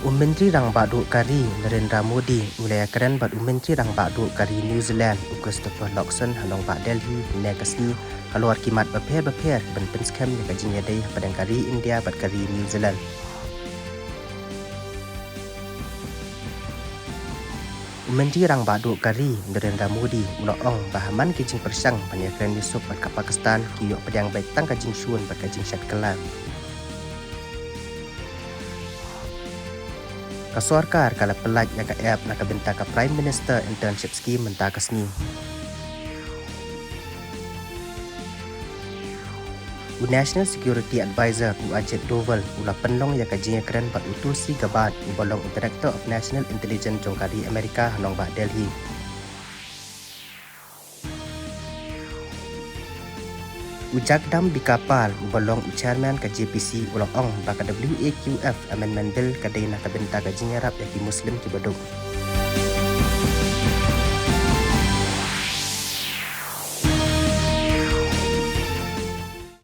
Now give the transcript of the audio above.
Menteri Rang Badu Kari Narendra Modi mulai keren bad Menteri Rang Badu Kari New Zealand Christopher Luxon halong Pak Delhi Nekasni keluar kimat beper ben penskem dekat jinyadai padang kari India bad kari New Zealand. Menteri Rang Badu Kari Narendra Modi ulang bahaman kijing persang panyakran Yusuf bad ka Pakistan kiyok padang baik tang kajing syun bad kajing syat kelam. Kasorkar kala pelaj naka app naka benta ka Prime Minister Internship Scheme menta kasni. National Security Advisor Ajit Doval ula penlong ya kajinya keren bat Tulsi Gabbard bolong Director of National Intelligence Jongkari Amerika hanong ba Delhi. Ujagdam Bikapal bolong Chairman ka JPC ulang ong baka WAQF Amendment Bill kadai naka benta kajinya rap yaki Muslim ki badung.